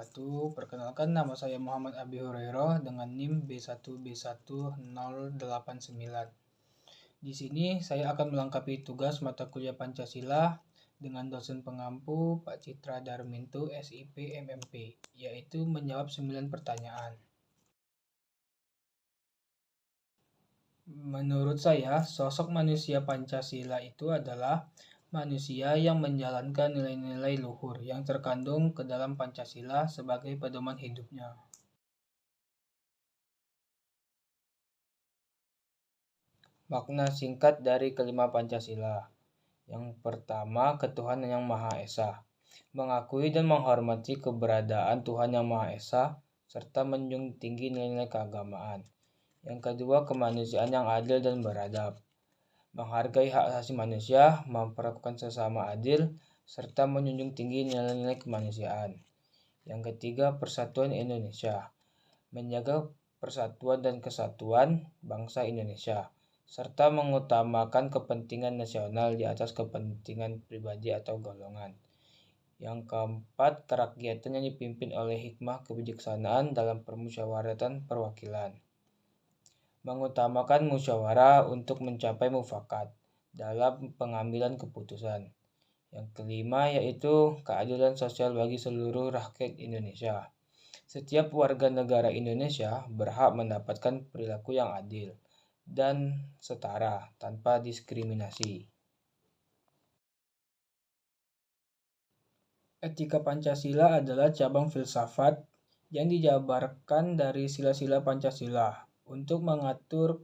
wabarakatuh. Perkenalkan, nama saya Muhammad Abi Hurairah dengan NIM B1B1089. Di sini saya akan melengkapi tugas mata kuliah Pancasila dengan dosen pengampu Pak Citra Darminto SIP MMP, yaitu menjawab 9 pertanyaan. Menurut saya, sosok manusia Pancasila itu adalah manusia yang menjalankan nilai-nilai luhur yang terkandung ke dalam Pancasila sebagai pedoman hidupnya. Makna singkat dari kelima Pancasila. Yang pertama, ketuhanan yang Maha Esa. Mengakui dan menghormati keberadaan Tuhan yang Maha Esa, serta menjunjung tinggi nilai-nilai keagamaan. Yang kedua, kemanusiaan yang adil dan beradab. Menghargai hak asasi manusia, memperlakukan sesama adil, serta menjunjung tinggi nilai-nilai kemanusiaan. Yang ketiga, persatuan Indonesia. Menjaga persatuan dan kesatuan bangsa Indonesia, serta mengutamakan kepentingan nasional di atas kepentingan pribadi atau golongan. Yang keempat, kerakyatan yang dipimpin oleh hikmah kebijaksanaan dalam permusyawaratan perwakilan. Mengutamakan musyawarah untuk mencapai mufakat dalam pengambilan keputusan. Yang kelima yaitu keadilan sosial bagi seluruh rakyat Indonesia. Setiap warga negara Indonesia berhak mendapatkan perilaku yang adil dan setara tanpa diskriminasi. Etika Pancasila adalah cabang filsafat yang dijabarkan dari sila-sila Pancasila untuk mengatur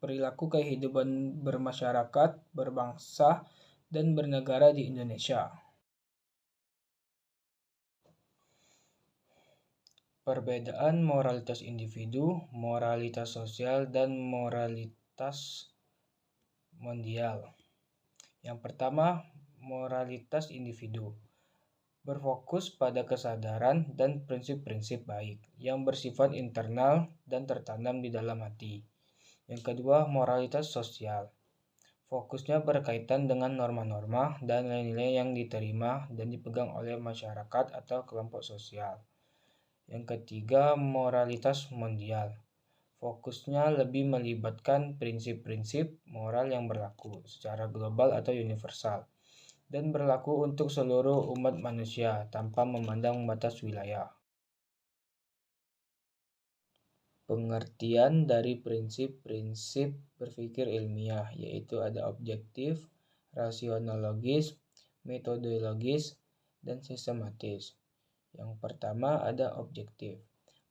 perilaku kehidupan bermasyarakat, berbangsa, dan bernegara di Indonesia. Perbedaan moralitas individu, moralitas sosial, dan moralitas mondial. Yang pertama, moralitas individu. Berfokus pada kesadaran dan prinsip-prinsip baik yang bersifat internal dan tertanam di dalam hati. Yang kedua, moralitas sosial. Fokusnya berkaitan dengan norma-norma dan nilai-nilai yang diterima dan dipegang oleh masyarakat atau kelompok sosial. Yang ketiga, moralitas mondial. Fokusnya lebih melibatkan prinsip-prinsip moral yang berlaku secara global atau universal dan berlaku untuk seluruh umat manusia tanpa memandang batas wilayah. Pengertian dari prinsip-prinsip berpikir ilmiah yaitu ada objektif, rasionologis, metodologis, dan sistematis. Yang pertama ada objektif.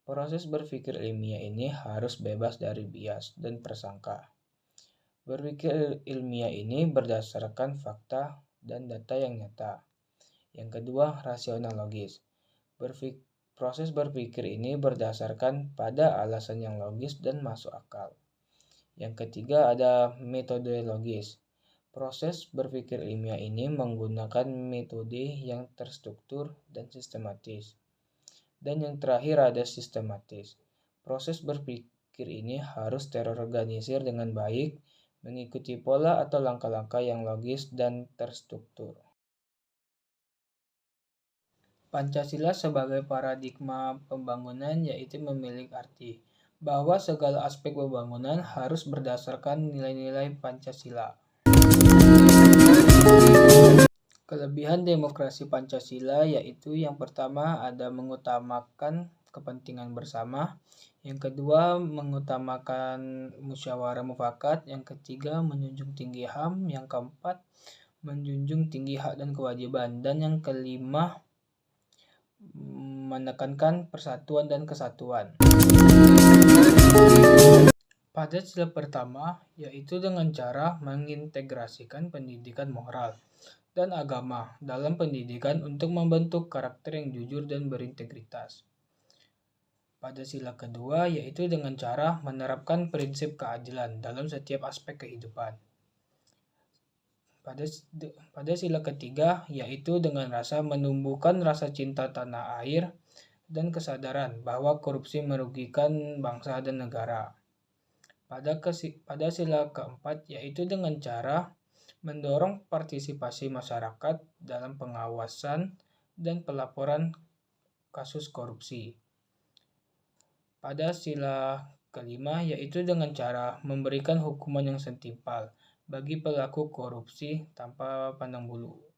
Proses berpikir ilmiah ini harus bebas dari bias dan prasangka. Berpikir ilmiah ini berdasarkan fakta dan data yang nyata. Yang kedua, rasionologis. Proses berpikir ini berdasarkan pada alasan yang logis dan masuk akal. Yang ketiga ada metodologis. Proses berpikir ilmiah ini menggunakan metode yang terstruktur dan sistematis. Dan yang terakhir ada sistematis. Proses berpikir ini harus terorganisir dengan baik, mengikuti pola atau langkah-langkah yang logis dan terstruktur. Pancasila sebagai paradigma pembangunan yaitu memiliki arti bahwa segala aspek pembangunan harus berdasarkan nilai-nilai Pancasila. Kelebihan demokrasi Pancasila yaitu yang pertama ada mengutamakan kepentingan bersama, yang kedua mengutamakan musyawarah mufakat, yang ketiga menjunjung tinggi HAM, yang keempat menjunjung tinggi hak dan kewajiban, dan yang kelima menekankan persatuan dan kesatuan. Pada sila pertama yaitu dengan cara mengintegrasikan pendidikan moral dan agama dalam pendidikan untuk membentuk karakter yang jujur dan berintegritas. Pada sila kedua yaitu dengan cara menerapkan prinsip keadilan dalam setiap aspek kehidupan. Pada sila ketiga yaitu dengan menumbuhkan rasa cinta tanah air dan kesadaran bahwa korupsi merugikan bangsa dan negara. Pada sila keempat yaitu dengan cara mendorong partisipasi masyarakat dalam pengawasan dan pelaporan kasus korupsi. Pada sila kelima yaitu dengan cara memberikan hukuman yang setimpal bagi pelaku korupsi tanpa pandang bulu.